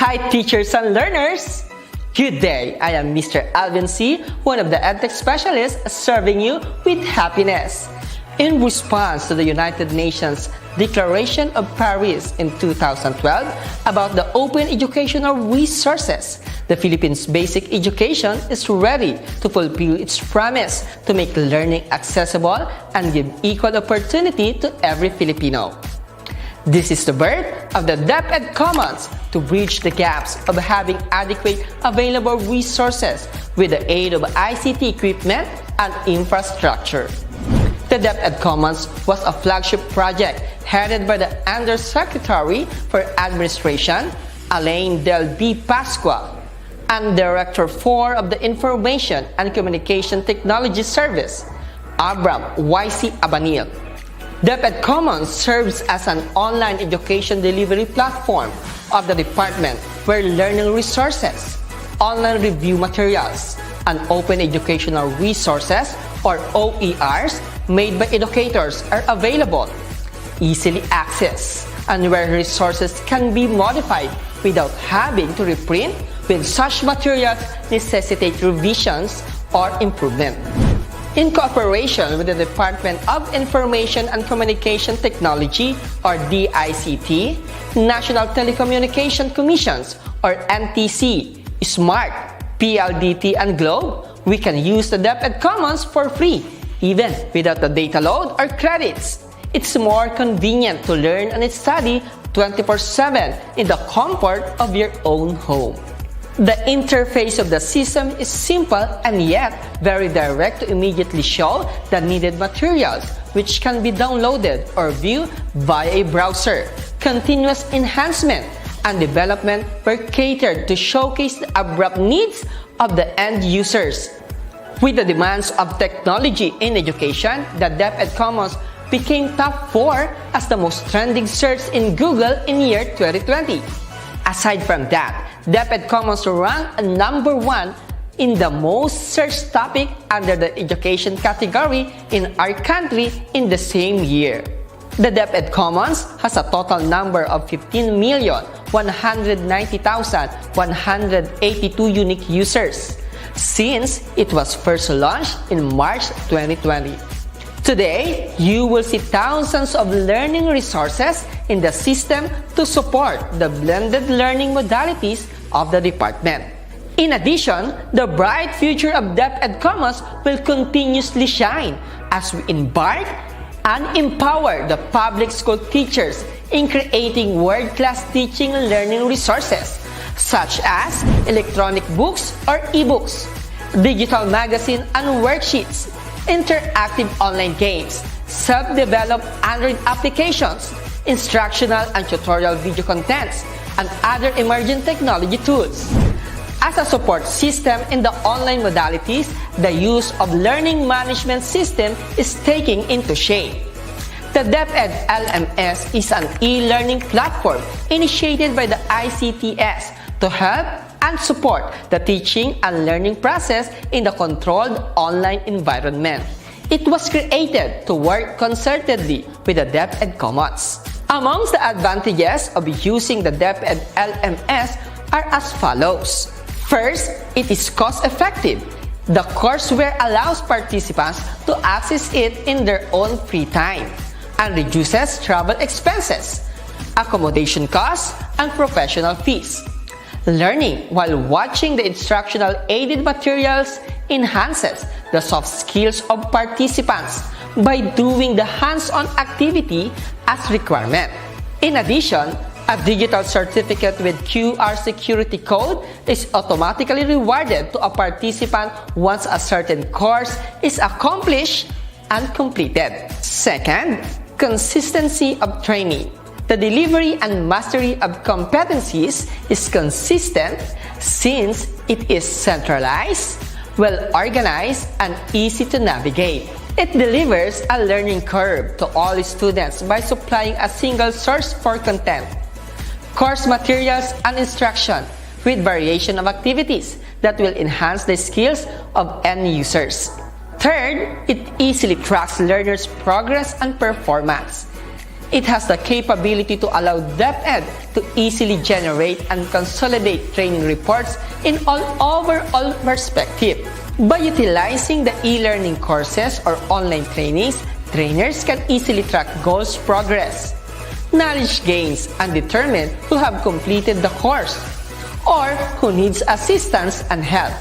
Hi teachers and learners! Good day! I am Mr. Alvin C., one of the Edtech specialists serving you with happiness. In response to the United Nations Declaration of Paris in 2012 about the open educational resources, the Philippines' basic education is ready to fulfill its promise to make learning accessible and give equal opportunity to every Filipino. This is the birth of the DepEd Commons to bridge the gaps of having adequate available resources with the aid of ICT equipment and infrastructure. The DepEd Commons was a flagship project headed by the Undersecretary for Administration, Alain Del B. Pascual, and Director 4 of the Information and Communication Technology Service, Abram Y.C. Abanil. DepEd Commons serves as an online education delivery platform of the department where learning resources, online review materials, and open educational resources or OERs made by educators are available, easily accessed, and where resources can be modified without having to reprint when such materials necessitate revisions or improvement. In cooperation with the Department of Information and Communication Technology or DICT, National Telecommunication Commissions or NTC, SMART, PLDT, and Globe, we can use the DepEd Commons for free, even without the data load or credits. It's more convenient to learn and study 24/7 in the comfort of your own home. The interface of the system is simple and yet very direct to immediately show the needed materials, which can be downloaded or viewed via a browser. Continuous enhancement and development were catered to showcase the abrupt needs of the end users. With the demands of technology in education, the DepEd Commons became top 4 as the most trending search in Google in year 2020. Aside from that, DepEd Commons ranked number 1 in the most searched topic under the education category in our country in the same year. The DepEd Commons has a total number of 15,190,182 unique users since it was first launched in March 2020. Today, you will see thousands of learning resources in the system to support the blended learning modalities of the department. In addition, the bright future of DepEd Commons will continuously shine as we embark and empower the public school teachers in creating world-class teaching and learning resources such as electronic books or e-books, digital magazine and worksheets, interactive online games, self-developed Android applications, instructional and tutorial video contents, and other emerging technology tools. As a support system in the online modalities, the use of learning management system is taking into shape. The DepEd LMS is an e-learning platform initiated by the ICTS to help and support the teaching and learning process in the controlled online environment. It was created to work concertedly with the DepEd Commons. Amongst the advantages of using the DepEd LMS are as follows. First, it is cost-effective. The courseware allows participants to access it in their own free time and reduces travel expenses, accommodation costs, and professional fees. Learning while watching the instructional aided materials enhances the soft skills of participants by doing the hands-on activity as requirement. In addition, a digital certificate with QR security code is automatically rewarded to a participant once a certain course is accomplished and completed. Second, consistency of training. The delivery and mastery of competencies is consistent since it is centralized, well-organized, and easy to navigate. It delivers a learning curve to all students by supplying a single source for content, course materials, and instruction with variation of activities that will enhance the skills of end users. Third, it easily tracks learners' progress and performance. It has the capability to allow DepEd to easily generate and consolidate training reports in all overall perspective. By utilizing the e-learning courses or online trainings, trainers can easily track goals progress, knowledge gains, and determine who have completed the course or who needs assistance and help.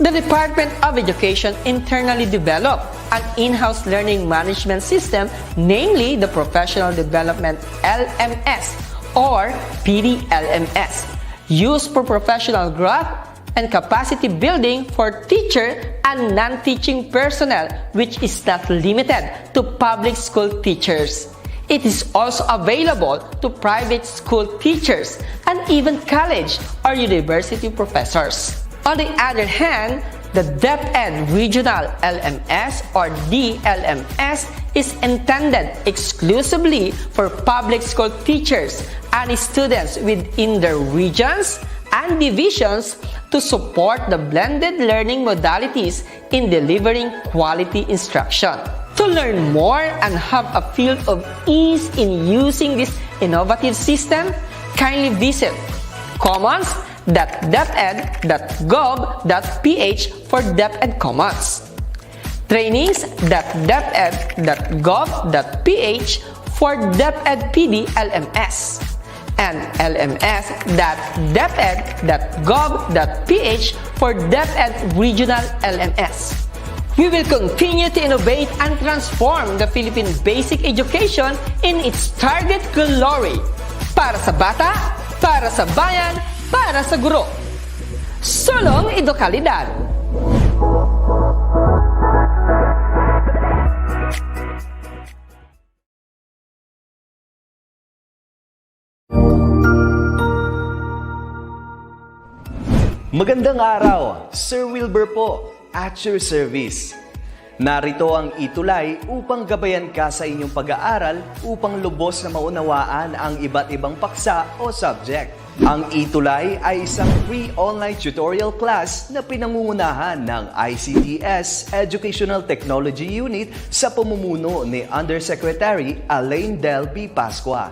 The Department of Education internally developed an in-house learning management system, namely the Professional Development LMS or PDLMS, used for professional growth and capacity building for teacher and non-teaching personnel, which is not limited to public school teachers. It is also available to private school teachers and even college or university professors. On the other hand, the DepEd Regional LMS or DLMS is intended exclusively for public school teachers and students within their regions and divisions to support the blended learning modalities in delivering quality instruction. To learn more and have a feel of ease in using this innovative system, kindly visit commons.deped.gov.ph for DepEd Commons, trainings.deped.gov.ph for DepEd PD LMS, and lms.deped.gov.ph for DepEd Regional LMS. We will continue to innovate and transform the Philippine basic education in its target glory. Para sa bata, para sa bayan, para sa guro. Sulong edukalidad. Magandang araw, Sir Wilbur po, at your service. Narito ang ETUlay upang gabayan ka sa inyong pag-aaral upang lubos na maunawaan ang iba't ibang paksa o subject. Ang ETUlay ay isang free online tutorial class na pinangungunahan ng DepEd Educational Technology Unit sa pamumuno ni Undersecretary Elaine Del B. Pascua.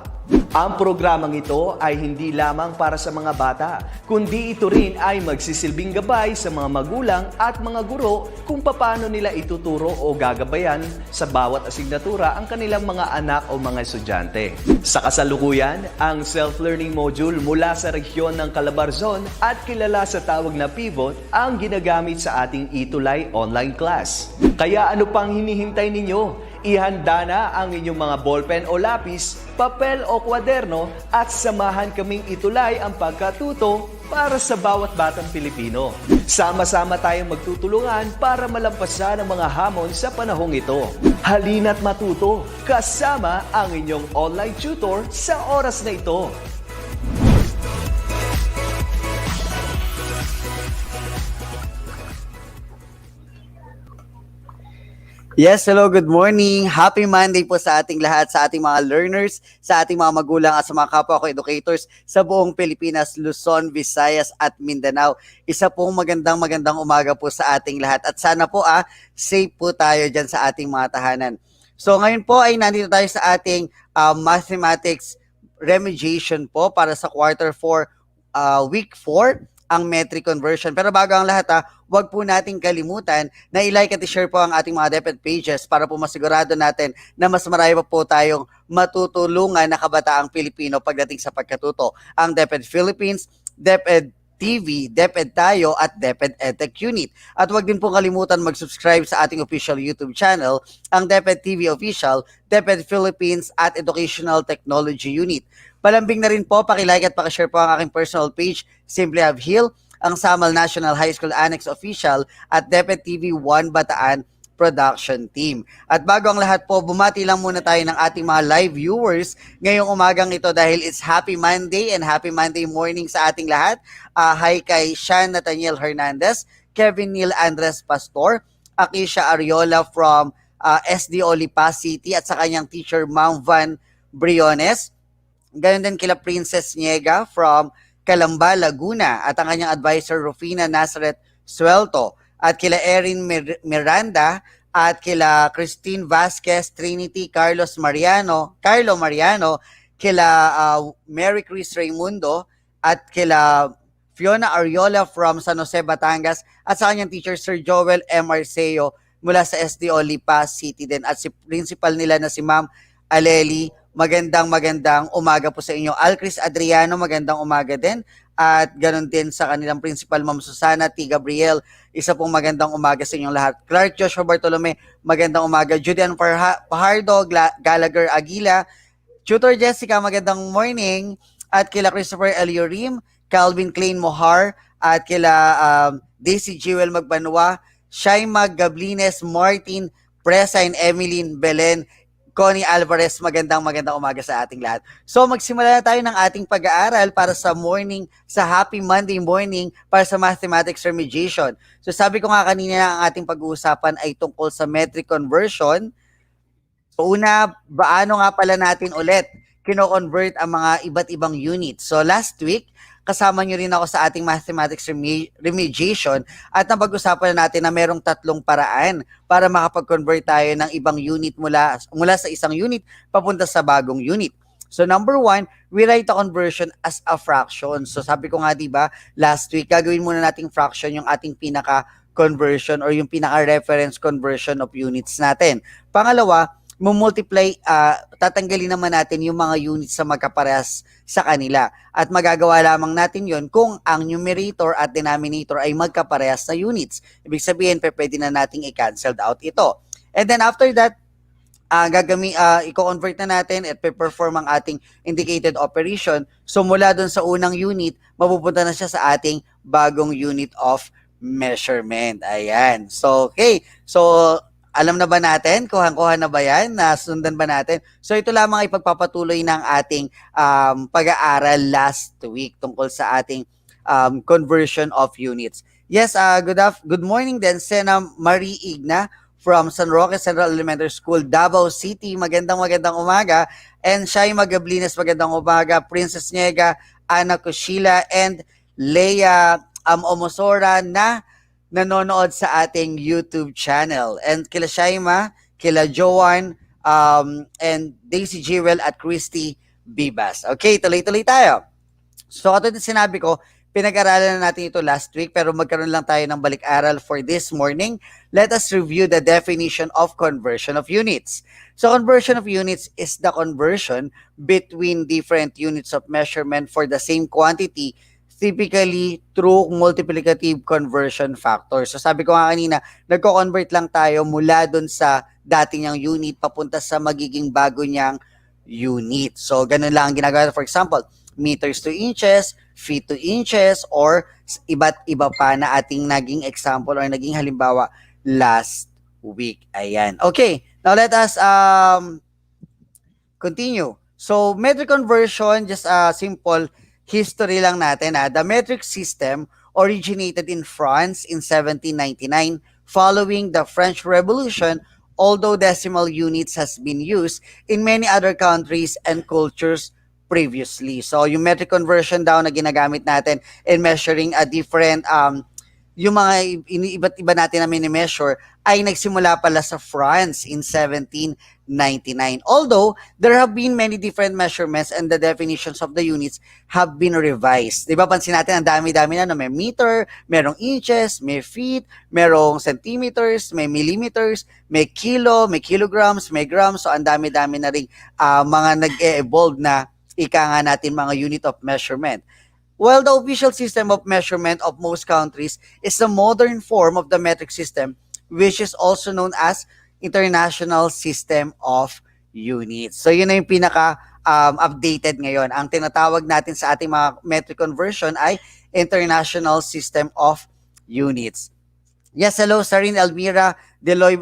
Ang programang ito ay hindi lamang para sa mga bata, kundi ito rin ay magsisilbing gabay sa mga magulang at mga guro kung paano nila ituturo o gagabayan sa bawat asignatura ang kanilang mga anak o mga estudyante. Sa kasalukuyan, ang self-learning module mula sa rehiyon ng Calabarzon at kilala sa tawag na pivot ang ginagamit sa ating ETUlay online class. Kaya ano pang hinihintay ninyo? Ihanda na ang inyong mga ballpen o lapis, papel o kwaderno at samahan kaming itulay ang pagkatuto para sa bawat batang Pilipino. Sama-sama tayong magtutulungan para malampasan ang mga hamon sa panahong ito. Halina't matuto kasama ang inyong online tutor sa oras na ito. Yes, hello, good morning. Happy Monday po sa ating lahat, sa ating mga learners, sa ating mga magulang at sa mga kapwa ko educators sa buong Pilipinas, Luzon, Visayas at Mindanao. Isa pong magandang umaga po sa ating lahat at sana po safe po tayo dyan sa ating mga tahanan. So ngayon po ay nandito tayo sa ating mathematics remediation po para sa quarter 4, week 4. Ang metric conversion. Pero bago ang lahat, huwag po nating kalimutan na i-like at i-share po ang ating mga DepEd pages para po masigurado natin na mas marami pa po tayong matutulungan na kabataang Pilipino pagdating sa pagkatuto. Ang DepEd Philippines, DepEd TV, DepEd Tayo at DepEd Edtech Unit. At huwag din po kalimutan mag-subscribe sa ating official YouTube channel, ang DepEd TV Official, DepEd Philippines at Educational Technology Unit. Palambing na rin po, pakilike at pakishare po ang aking personal page, Simply Have Heal, ang Samal National High School Annex Official at DepEd TV 1 Bataan Production Team. At bago ang lahat po, bumati lang muna tayo ng ating mga live viewers ngayong umagang ito dahil it's Happy Monday and Happy Monday morning sa ating lahat. Hi kay Sean Nathaniel Hernandez, Kevin Neil Andres Pastor, Akisha Ariola from SDO Lipa City at sa kanyang teacher Ma'am Van Briones. Gayon din kila Princess Niega from Calamba, Laguna at ang kanyang advisor Rufina Nazareth Suelto at kila Erin Miranda at kila Christine Vasquez, Trinity, Carlo Mariano, kila Mary Chris Raimundo, at kila Fiona Ariola from San Jose, Batangas, at sa kanyang teacher Sir Joel M. Arceo mula sa SDO Lipa City din, at si principal nila na si Ma'am Aleli. Magandang umaga po sa inyo. Alcris Adriano, magandang umaga din. At ganun din sa kanilang principal, Ma'am Susana T. Gabriel, isa pong magandang umaga sa inyong lahat. Clark Joshua Bartolome, magandang umaga. Julian Pajardo, Gallagher Aguila, Tutor Jessica, magandang morning. At kila Christopher Eliorim, Calvin Klein Mohar, at kila Daisy Jewel Magbanwa, Shaima Gablines, Martin, Presa, and Emeline Belen, Connie Alvarez, magandang umaga sa ating lahat. So magsimula na tayo ng ating pag-aaral para sa Happy Monday morning para sa Mathematics Remediation. So sabi ko nga kanina, ang ating pag-uusapan ay tungkol sa metric conversion. So una, paano nga pala natin ulit kino-convert ang mga iba't ibang units? So last week, kasama nyo rin ako sa ating Mathematics Remediation at napag-usapan na natin na merong 3 paraan para makapag-convert tayo ng ibang unit mula sa isang unit papunta sa bagong unit. So number 1, we write a conversion as a fraction. So sabi ko nga, diba, last week, gagawin muna nating fraction yung ating pinaka-conversion or yung pinaka-reference conversion of units natin. Pangalawa, tatanggalin naman natin yung mga units sa magkaparehas sa kanila. At magagawa lamang natin yon kung ang numerator at denominator ay magkaparehas na units. Ibig sabihin, pwede na nating i-cancel out ito. And then after that, i-convert na natin at perform ang ating indicated operation. So mula dun sa unang unit, mapupunta na siya sa ating bagong unit of measurement. Ayan. So, okay. So, alam na ba natin? Kuha na ba yan? Nasundan ba natin? So ito lamang ay pagpapatuloy ng ating pag-aaral last week tungkol sa ating conversion of units. Yes, good morning din, Sena Marie Igna from San Roque Central Elementary School, Davao City. Magandang umaga. And Shaima Gablines, magandang umaga. Princess Niega, Ana Kushila, and Leia Omosora na nanonood sa ating YouTube channel. And kila Shaima, kila Joanne, and Daisy Jewel at Christy Bibas. Okay, tuloy-tuloy tayo. So, katulad ng sinabi ko, pinag-aralan na natin ito last week, pero magkaroon lang tayo ng balik-aral for this morning. Let us review the definition of conversion of units. So, conversion of units is the conversion between different units of measurement for the same quantity, typically through multiplicative conversion factor. So sabi ko nga kanina, nagko-convert lang tayo mula dun sa dati niyang unit papunta sa magiging bago niyang unit. So ganun lang ang ginagawa. For example, meters to inches, feet to inches, or iba't iba pa na ating naging example or naging halimbawa last week. Ayan. Okay, now let us continue. So metric conversion, just a simple history lang natin. The metric system originated in France in 1799 following the French Revolution, although decimal units has been used in many other countries and cultures previously. So yung metric conversion daw na ginagamit natin in measuring a different yung mga iba't iba natin na mini-measure ay nagsimula pala sa France in 1799. Although, there have been many different measurements and the definitions of the units have been revised. Diba, pansin natin, ang dami-dami na, may meter, merong inches, may feet, merong centimeters, may millimeters, may kilo, may kilograms, may grams. So, ang dami-dami na rin mga nag-e-evolve na ika nga natin mga unit of measurement. While the official system of measurement of most countries is a modern form of the metric system, which is also known as International System of Units. So yun na yung pinaka-updated ngayon. Ang tinatawag natin sa ating mga metric conversion ay International System of Units. Yes, hello, Sarin Elmira Deloy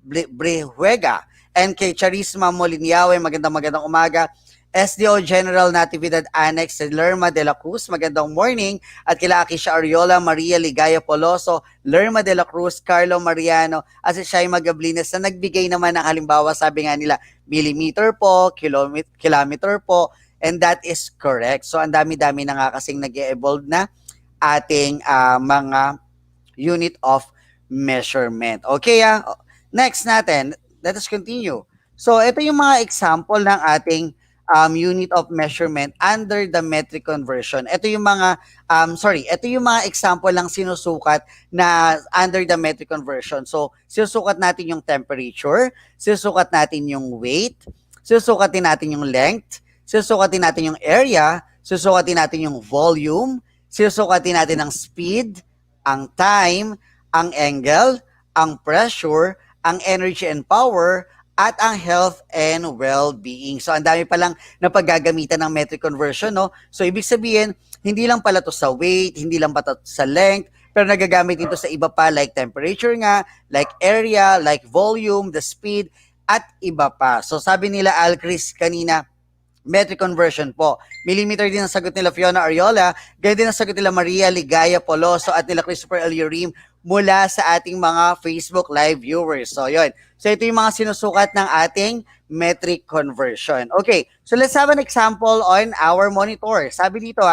Brehuega, and kay Charisma Moliniawe, magandang umaga. SDO General Natividad Annex, Lerma de la Cruz, magandang morning. At kila Akisha Ariola, Maria Ligaya Poloso, Lerma de la Cruz, Carlo Mariano, at si Shaima Gablines na nagbigay naman ng halimbawa, sabi nga nila, millimeter po, kilometer po, and that is correct. So ang dami-dami na nga kasing nag-evolve na ating mga unit of measurement. Okay, Next natin, let us continue. So ito yung mga example ng ating unit of measurement under the metric conversion. Ito yung mga, ito yung mga example ng sinusukat na under the metric conversion. So sinusukat natin yung temperature, sinusukat natin yung weight, susukatin natin yung length, susukatin natin yung area, susukatin natin yung volume, susukatin natin ang speed, ang time, ang angle, ang pressure, ang energy and power, at ang health and well-being. So, ang dami palang napaggagamitan ng metric conversion, no? So, ibig sabihin, hindi lang pala to sa weight, hindi lang pa to sa length, pero nagagamit dito sa iba pa like temperature nga, like area, like volume, the speed, at iba pa. So, sabi nila Alcris kanina, metric conversion po. Millimeter din ang sagot nila Fiona Ariola, ganyan din ang sagot nila Maria Ligaya Poloso at nila Christopher Eliurim mula sa ating mga Facebook Live viewers. So, yun. So, ito yung mga sinusukat ng ating metric conversion. Okay, so let's have an example on our monitor. Sabi dito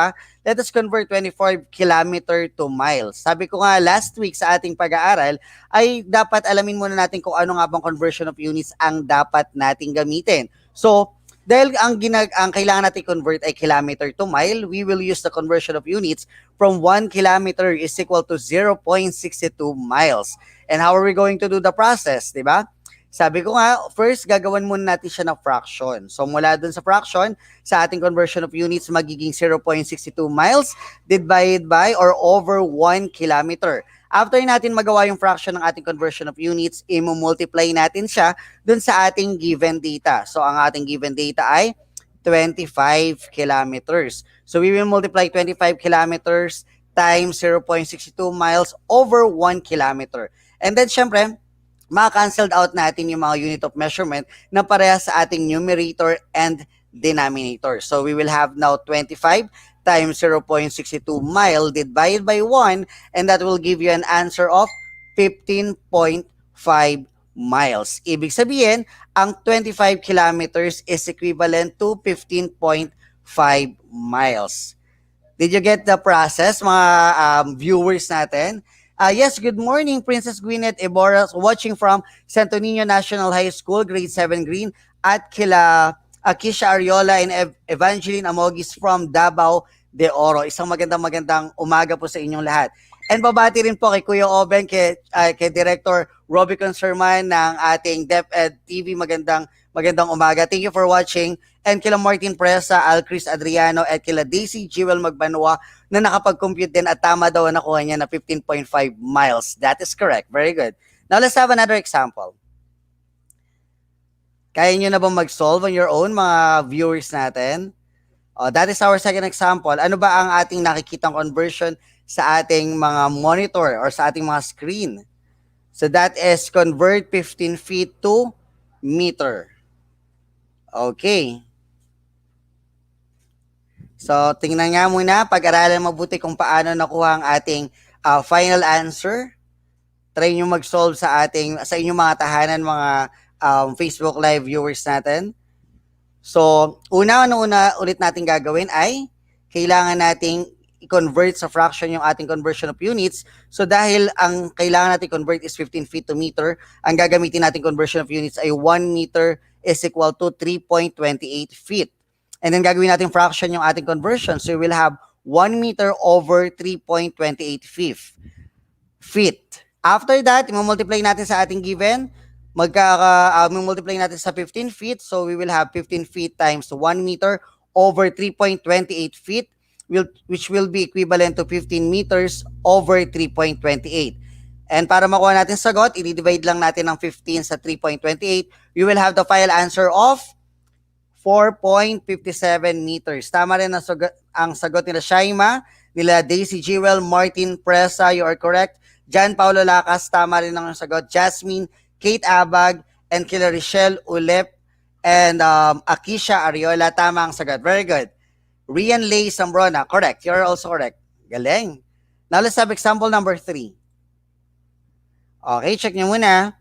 let us convert 24 kilometer to miles. Sabi ko nga last week sa ating pag-aaral ay dapat alamin muna natin kung ano nga bang conversion of units ang dapat nating gamitin. So, dahil ang kailangan natin convert ay kilometer to mile, we will use the conversion of units from 1 kilometer is equal to 0.62 miles. And how are we going to do the process, di ba? Sabi ko nga, first gagawan muna natin siya ng fraction. So mula dun sa fraction, sa ating conversion of units, magiging 0.62 miles divided by or over 1 kilometer. After natin magawa yung fraction ng ating conversion of units, i-multiply natin siya dun sa ating given data. So ang ating given data ay 25 kilometers. So we will multiply 25 kilometers times 0.62 miles over 1 kilometer. And then syempre, ma-cancelled out natin yung mga unit of measurement na pareha sa ating numerator and denominator. So we will have now 25 times 0.62 mile divided by 1, and that will give you an answer of 15.5 miles. Ibig sabihin, ang 25 kilometers is equivalent to 15.5 miles. Did you get the process, mga viewers natin? Yes, good morning, Princess Gwyneth Ebora, watching from Santo Niño National High School, grade 7 green, at kila Akisha Ariola and Evangeline Amogis from Davao de Oro. Isang magandang umaga po sa inyong lahat. And babati rin po kay Kuya Oben, kay Director Robbie Conserman ng ating DepEd TV. Magandang umaga. Thank you for watching. And kila Martin Presa, Alcris Adriano, at kila Daisy Jewel Magbanwa na nakapag-compute din at tama daw nakuha niya na 15.5 miles. That is correct. Very good. Now let's have another example. Kaya nyo na bang mag-solve on your own, mga viewers natin? That is our second example. Ano ba ang ating nakikitang conversion sa ating mga monitor or sa ating mga screen? So that is convert 15 feet to meter. Okay. So tingnan nga muna, pag-aralan mabuti kung paano nakuha ang ating final answer. Try nyo mag-solve sa inyong mga tahanan, mga Facebook Live viewers natin. So, una ulit natin gagawin ay kailangan nating i-convert sa fraction yung ating conversion of units. So, dahil ang kailangan natin convert is 15 feet to meter, ang gagamitin natin conversion of units ay 1 meter is equal to 3.28 feet. And then gagawin natin fraction yung ating conversion. So, we will have 1 meter over 3.28 feet. After that, i-multiply natin sa ating given. Multiply natin sa 15 feet. So, we will have 15 feet times 1 meter over 3.28 feet, which will be equivalent to 15 meters over 3.28. And para makuha natin sagot, i-divide lang natin ng 15 sa 3.28. We will have the final answer of 4.57 meters. Tama rin ang sagot nila Shaima, nila Daisy Jewel, Martin Presa, you are correct. Jan Paulo Lacas, tama rin ang sagot. Jasmine, Kate Abag, and kila Richelle Ulep, and Akisha Ariola, tama ang sagot. Very good. Rian Lay Sambrona, correct. You're also correct. Galing. Now let's have example number 3. Okay, check nyo muna.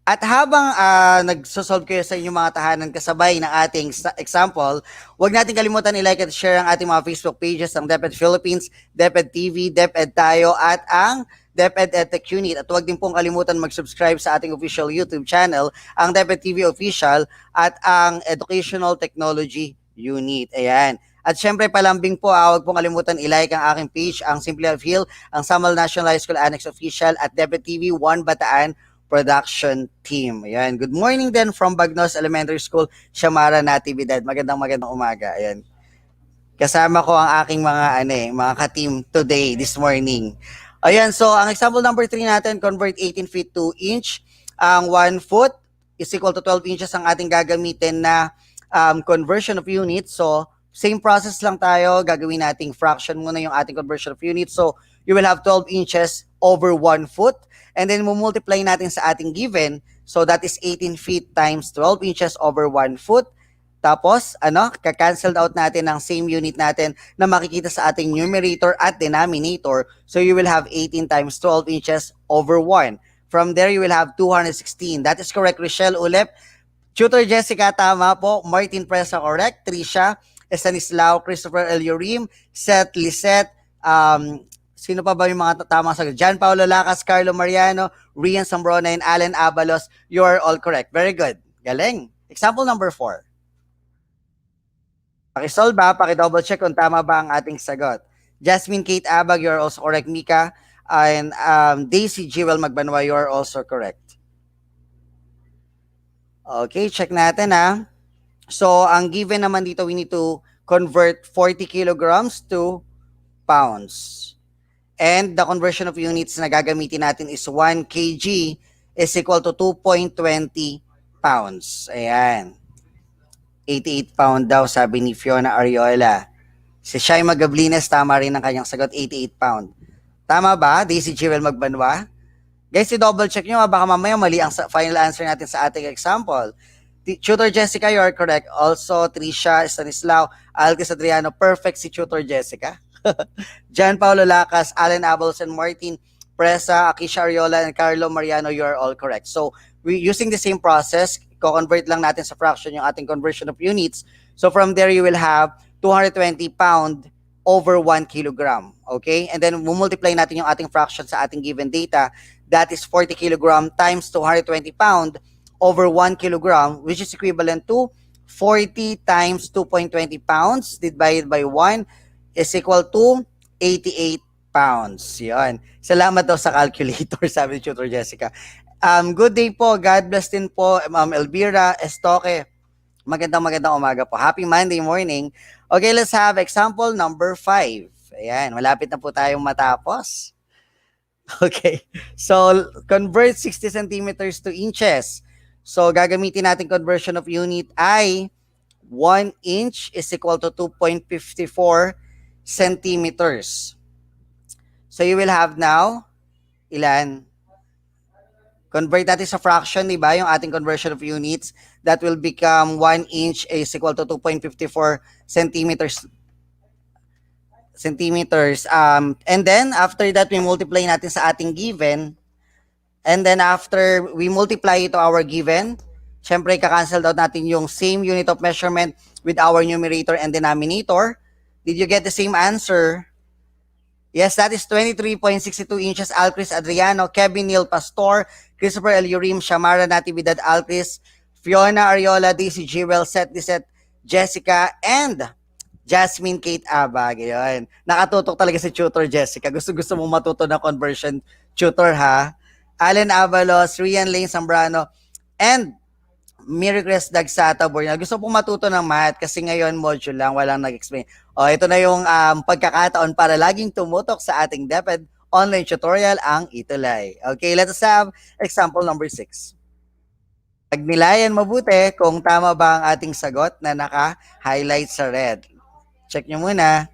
At habang nagsosolve kayo sa inyong mga tahanan kasabay ng ating example, huwag natin kalimutan i-like at share ang ating mga Facebook pages ng DepEd Philippines, DepEd TV, DepEd Tayo, at ang DepEd Edtech Unit. At huwag din pong kalimutan mag-subscribe sa ating official YouTube channel, ang DepEd TV Official at ang Educational Technology Unit. Ayan. At syempre, palambing po, huwag pong kalimutan i-like ang aking page, ang Simply of Hill, ang Samal National High School Annex Official at DepEd TV 1 Bataan Production Team. Ayan. Good morning then from Bagnos Elementary School, Shamara Natividad. Magandang umaga. Ayan. Kasama ko ang aking mga ka-team today, this morning. Ayan, so ang example number 3 natin, convert 18 feet to inch. Ang 1 foot is equal to 12 inches ang ating gagamitin na conversion of units. So, same process lang tayo. Gagawin nating fraction muna yung ating conversion of units. So, you will have 12 inches over 1 foot. And then, multiply natin sa ating given. So, that is 18 feet times 12 inches over 1 foot. Tapos, ka-cancel out natin ang same unit natin na makikita sa ating numerator at denominator. So, you will have 18 times 12 inches over 1. From there, you will have 216. That is correct, Rochelle Ulep. Tutor Jessica, tama po. Martin Presa, correct. Trisha, Estanislao, Christopher L. Yurim, Seth Lisette, sino pa ba yung mga tamang sagot? John Paulo Lacas, Carlo Mariano, Rian Sambrona, and Allen Abalos. You are all correct. Very good. Galing. Example number 4. Pakisolve ba? Paki-double check kung tama ba ang ating sagot. Jasmine Kate Abag, you are also correct. Mika and Daisy Jewel Magbanwa, you are also correct. Okay, check natin ha. So, ang given naman dito, we need to convert 40 kilograms to pounds. And the conversion of units na gagamitin natin is 1 kg is equal to 2.20 pounds. Ayan. 88 pound daw, sabi ni Fiona Ariola. Si Shai Magablines, tama rin ang kanyang sagot, 88 pound. Tama ba? Daisy Jewel Magbanwa? Guys, i-double check nyo, baka mamaya mali ang final answer natin sa ating example. Tutor Jessica, you are correct. Also, Trisha, Stanislao, Alkis Adriano, perfect si Tutor Jessica. John Paulo Lacas, Allen Abalos, and Martin Presa, Akisha Ariola, and Carlo Mariano, you are all correct. So, we using the same process, co-convert lang natin sa fraction yung ating conversion of units. So, from there, you will have 220 pound over 1 kilogram. Okay? And then, multiply natin yung ating fraction sa ating given data. That is 40 kilogram times 220 pound over 1 kilogram, which is equivalent to 40 times 2.20 pounds divided by 1 is equal to 88 pounds. Yun. Salamat daw sa calculator, sabi ni Tutor Jessica. Good day po. God bless din po, Ma'am Elvira Estoque. Magandang umaga po. Happy Monday morning. Okay, let's have example number 5. Ayan, malapit na po tayong matapos. Okay. So, convert 60 centimeters to inches. So, gagamitin natin conversion of unit ay 1 inch is equal to 2.54 centimeters. So, you will have now, ilan? Convert natin sa fraction, di ba? Yung ating conversion of units. That will become 1 inch is equal to 2.54 centimeters. And then, after that, we multiply natin sa ating given. And then, after we multiply it to our given, syempre, kakancel out natin yung same unit of measurement with our numerator and denominator. Did you get the same answer? Yes, that is 23.62 inches. Alcris Adriano, Kevin Neil Pastor, Christopher L. Yurim, Shamara Natividad Alcris, Fiona Ariola, Daisy Jewel, Seth Lisette, Jessica, and Jasmine Kate Abag. Yun. Nakatutok talaga si Tutor Jessica. Gusto mong matuto ng conversion tutor, ha? Allen Avalos, Rian Lane Zambrano, and Mary Grace Dagsata Bornal. Gusto pong matuto ng math kasi ngayon module lang, walang nag-explain. O, ito na yung pagkakataon para laging tumutok sa ating DepEd online tutorial, ang ETUlay. Okay, let us have example number 6. Pagnilayan mabuti kung tama ba ang ating sagot na naka-highlight sa red. Check nyo muna.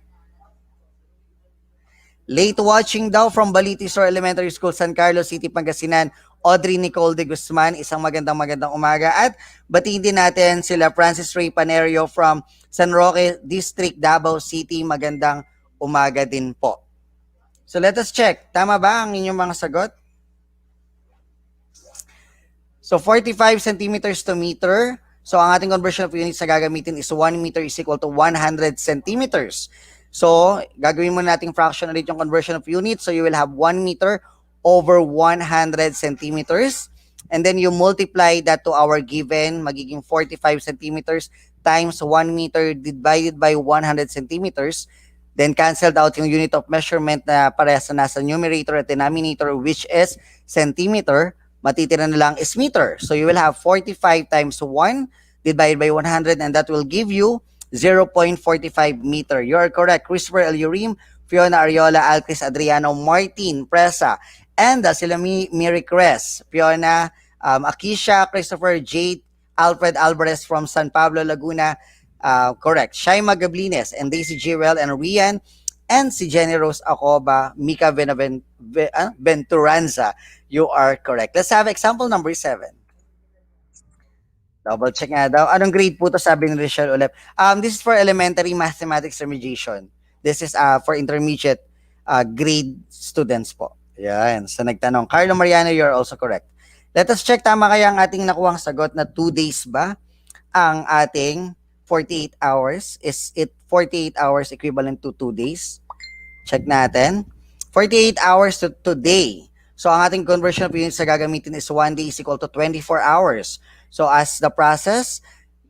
Late watching daw from Balitisor Elementary School, San Carlos City, Pangasinan, Audrey Nicole de Guzman. Isang magandang umaga. At batiin din natin sila Francis Ray Panerio from San Roque District, Davao City. Magandang umaga din po. So let us check. Tama ba ang inyong mga sagot? So 45 centimeters to meter. So ang ating conversion of units na gagamitin is 1 meter is equal to 100 centimeters. So gagawin mo nating fraction ulit yung conversion of units. So you will have 1 meter over 100 centimeters. And then you multiply that to our given, magiging 45 centimeters times 1 meter divided by 100 centimeters. Then canceled out yung unit of measurement na parehas na nasa numerator at denominator, which is centimeter. Matitira na lang is meter. So you will have 45 times 1 divided by 100, and that will give you 0.45 meter. You are correct. Christopher Eleurim, Fiona Ariola, Alcris Adriano, Martin Presa, and sila Miri Cres, Fiona, Akisha, Christopher, Jade, Alfred Alvarez from San Pablo, Laguna, correct. Shaima Gablines and Daisy Jewel and Rian, and si Jenny Rose Acoba, Mika Venturanza. You are correct. Let's have example number 7. Double check nga daw. Anong grade po to, sabi ni Richelle Ulep? This is for elementary mathematics remediation. This is for intermediate grade students po. Yan. So nagtanong. Carlo Mariano, you're also correct. Let us check, tama kaya ang ating nakuhang sagot na 2 days ba ang ating 48 hours? Is it 48 hours equivalent to 2 days? Check natin. 48 hours to today. So ang ating conversion of units na gagamitin is 1 day is equal to 24 hours. So as the process,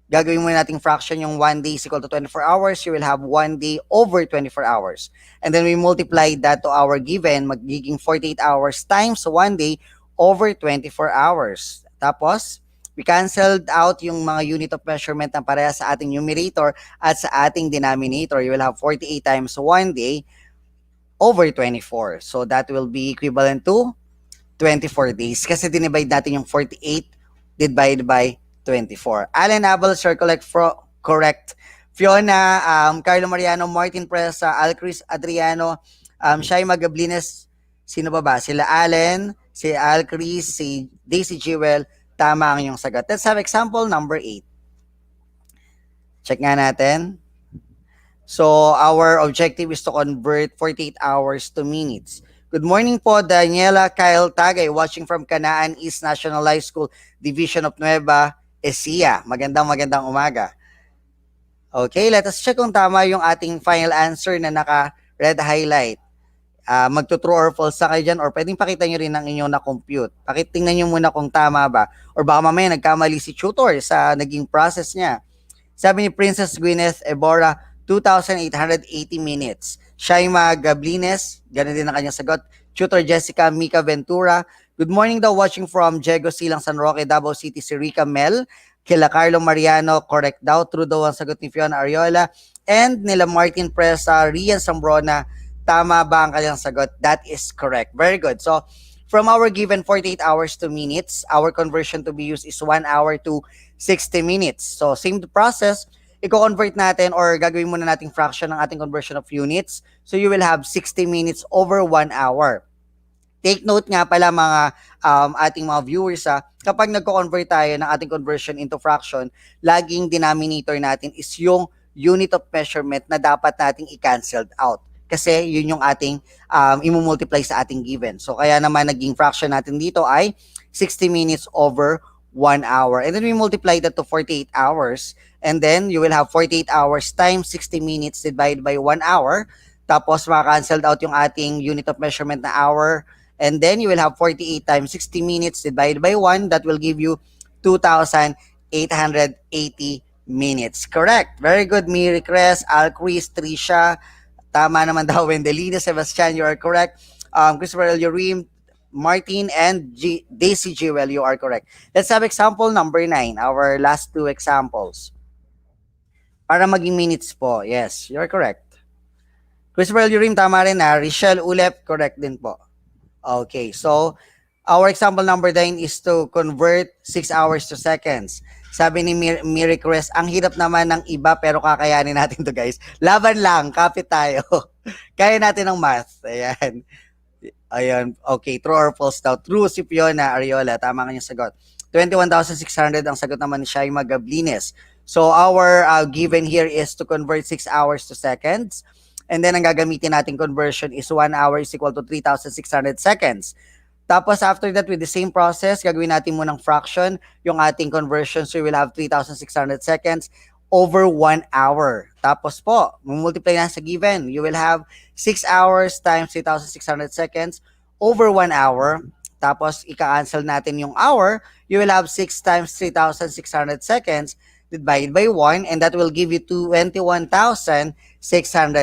gagawin muna nating fraction yung 1 day is equal to 24 hours. You will have 1 day over 24 hours. And then we multiply that to our given, magiging 48 hours times 1 day over 24 hours. Tapos, we canceled out yung mga unit of measurement na pareha sa ating numerator at sa ating denominator. You will have 48 times 1 day over 24. So that will be equivalent to 24 days. Kasi dinivide natin yung 48 divided by 24. Allen Abel, correct. Fiona, Carlo Mariano, Martin Presa, Alcris Adriano, Shaima Gablines, sino ba? Sila Allen, si Alcris, si Daisy Jewel, tama ang iyong sagot. Let's have example number 8. Check nga natin. So, our objective is to convert 48 hours to minutes. Good morning po, Daniela Kyle Tagay, watching from Canaan East National High School, Division of Nueva Ecija. Magandang umaga. Okay, let us check kung tama yung ating final answer na naka-red highlight. Magto-true or false sa kayo dyan, or pwedeng pakita nyo rin ang inyong na-compute. Pakitingnan nyo muna kung tama ba. Or baka mamaya nagkamali si tutor sa naging process niya. Sabi ni Princess Gwyneth Ebora, 2,880 minutes. Shaima Gablines, ganun din ang kanyang sagot. Tutor Jessica Mika Ventura, good morning daw, watching from Diego Silang San Roque, Davao City, si Rica Mel. Kila Carlo Mariano, correct daw. True daw ang sagot ni Fiona Ariola. And nila Martin Presa, Rian Sambrona, tama ba ang kanyang sagot? That is correct. Very good. So, from our given 48 hours to minutes, our conversion to be used is 1 hour to 60 minutes. So, same process. I-convert natin or gagawin muna nating fraction ng ating conversion of units. So, you will have 60 minutes over 1 hour. Take note nga pala mga ating mga viewers, kapag nagko-convert tayo ng ating conversion into fraction, laging denominator natin is yung unit of measurement na dapat nating i-cancelled out. Kasi yun yung ating imumultiply sa ating given. So, kaya naman naging fraction natin dito ay 60 minutes over 1 hour. And then we multiply that to 48 hours. And then you will have 48 hours times 60 minutes divided by 1 hour. Tapos maka-cancelled out yung ating unit of measurement na hour. And then you will have 48 times 60 minutes divided by 1. That will give you 2,880 minutes. Correct. Very good, Miri Cres, Alcris, Trisha. Tama naman daw, Wendelina, Sebastian, you are correct. Christopher Eleurim, Martin, and Daisy Jewel, you are correct. Let's have example number 9, our last 2 examples. Para maging minutes po. Yes, you're correct. Christopher Eleurim, tama rin na. Richelle Ulep, correct din po. Okay, so our example number 9 is to convert 6 hours to seconds. Sabi ni Miri Cres, ang hirap naman ng iba pero kakayanin natin to, guys. Laban lang, kapit tayo. Kaya natin ng math. Ayan. Ayan, okay, true or false daw. True si Fiona Ariola, tama kanyang sagot. 21,600 ang sagot naman ni Shaima Gablines. So our given here is to convert 6 hours to seconds. And then ang gagamitin nating conversion is 1 hour is equal to 3,600 seconds. Tapos after that, with the same process, gagawin natin munang fraction. Yung ating conversion, so we will have 3,600 seconds over 1 hour. Tapos po, multiply na sa given. You will have 6 hours times 3,600 seconds over 1 hour. Tapos, ika-cancel natin yung hour. You will have 6 times 3,600 seconds divided by 1, and that will give you 21,600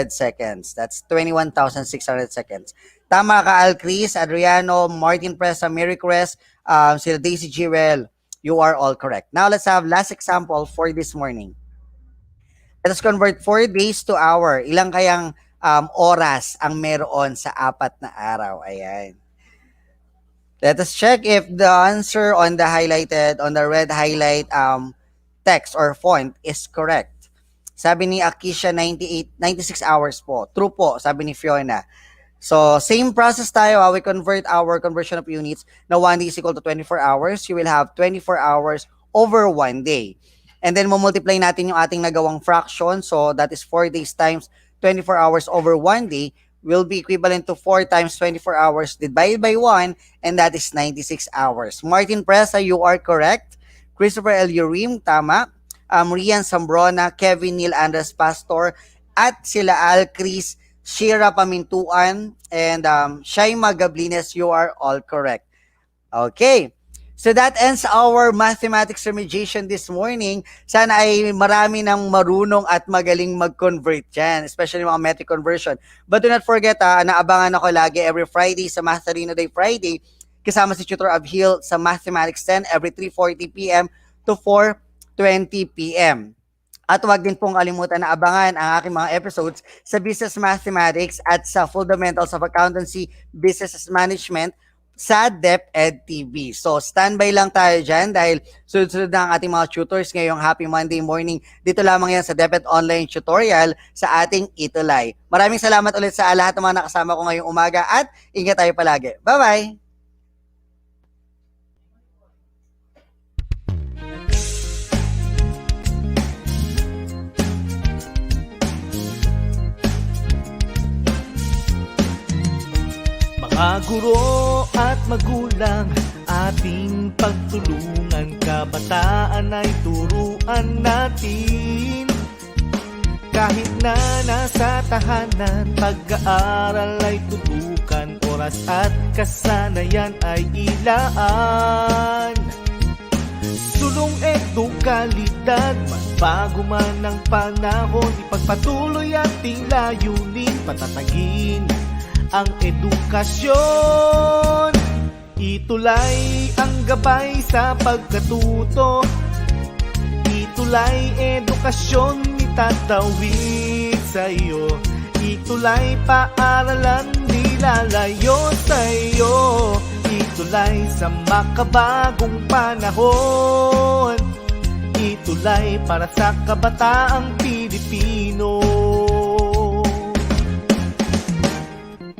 seconds. That's 21,600 seconds. Tama ka, Alcris, Adriano, Martin Presa, Mary Crest, sila Daisy Jirel. You are all correct. Now, let's have last example for this morning. Let us convert 4 days to hour. Ilang kayang oras ang meron sa 4 na araw? Ayan. Let us check if the answer on the highlighted, on the red highlight text or font is correct. Sabi ni Akisha, 96 hours po. True po, sabi ni Fiona. So, same process tayo. We convert our conversion of units na 1 day is equal to 24 hours. You will have 24 hours over 1 day. And then, multiply natin yung ating nagawang fraction. So, that is 4 days times 24 hours over 1 day will be equivalent to 4 times 24 hours divided by 1, and that is 96 hours. Martin Presa, you are correct. Christopher L. Urim, tama. Rian Sambrona, Kevin Neil Andres Pastor, at sila Al Chris, Shira Pamintuan, and Shaima Gablines, you are all correct. Okay. So that ends our mathematics remediation this morning. Sana ay marami ng marunong at magaling mag-convert dyan, especially mga metric conversion. But do not forget, naabangan ako lagi every Friday sa Math Arena Day Friday, kasama si Tutor Abhil sa Mathematics 10 every 3:40 p.m. to 4:20 p.m. At huwag din pong kalimutan na abangan ang aking mga episodes sa Business Mathematics at sa Fundamentals of Accountancy, Business Management sa DepEd TV. So, standby lang tayo dyan dahil sunod-sunod na ang ating mga tutors ngayong Happy Monday morning. Dito lamang yan sa DepEd Online Tutorial sa ating ETUlay. Maraming salamat ulit sa lahat ng mga nakasama ko ngayong umaga at ingat tayo palagi. Bye-bye! Mga guro at magulang, ating pagtulungan, kabataan ay turuan natin. Kahit na nasa tahanan, pag-aaral ay tutukan, oras at kasanayan ay ilaan. Sulong edukalidad, mas bago man ang panahon, ipagpatuloy ating layunin, patatagin ang edukasyon. ETUlay ang gabay sa pagkatuto. ETUlay edukasyon itatawid sa iyo. ETUlay paaralan di lalayo sa iyo. ETUlay sa makabagong panahon. ETUlay para sa kabataang Pilipino.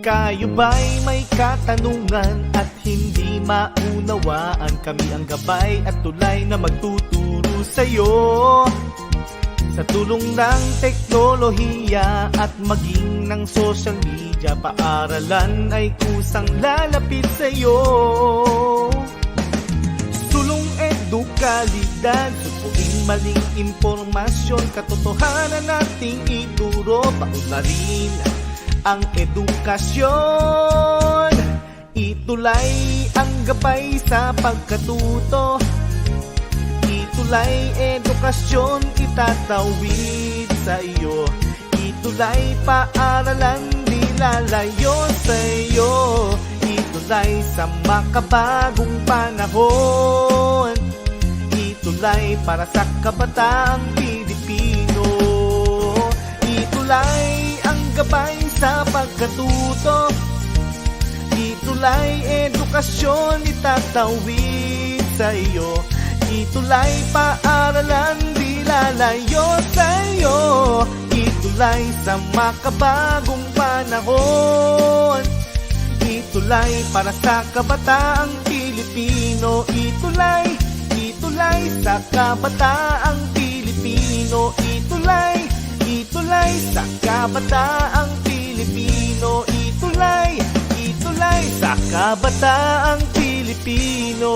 Kayo ba'y may katanungan at hindi maunawaan? Kami ang gabay at tulay na magtuturo sa'yo. Sa tulong ng teknolohiya at maging ng social media, paaralan ay kusang lalapit sa'yo. Sulong edukalidad, supuin maling impormasyon, katotohanan nating ituro, paunlarin ang edukasyon. ETUlay ang gabay sa pagkatuto. ETUlay edukasyon itatawid sa iyo. ETUlay paaralan di lalayo sa iyo. ETUlay sa makabagong panahon. ETUlay para sa kabataang Pilipino. ETUlay ang gabay sa pagkatuto. ETUlay edukasyon itatawid sa iyo. ETUlay paaralan di lalayo sa iyo. ETUlay sa makabagong panahon. ETUlay para sa kabataang Pilipino. ETUlay, ETUlay sa kabataang Pilipino. ETUlay, ETUlay sa kabataang Pilipino. ETUlay, ETUlay sa kabataang kabataang Pilipino.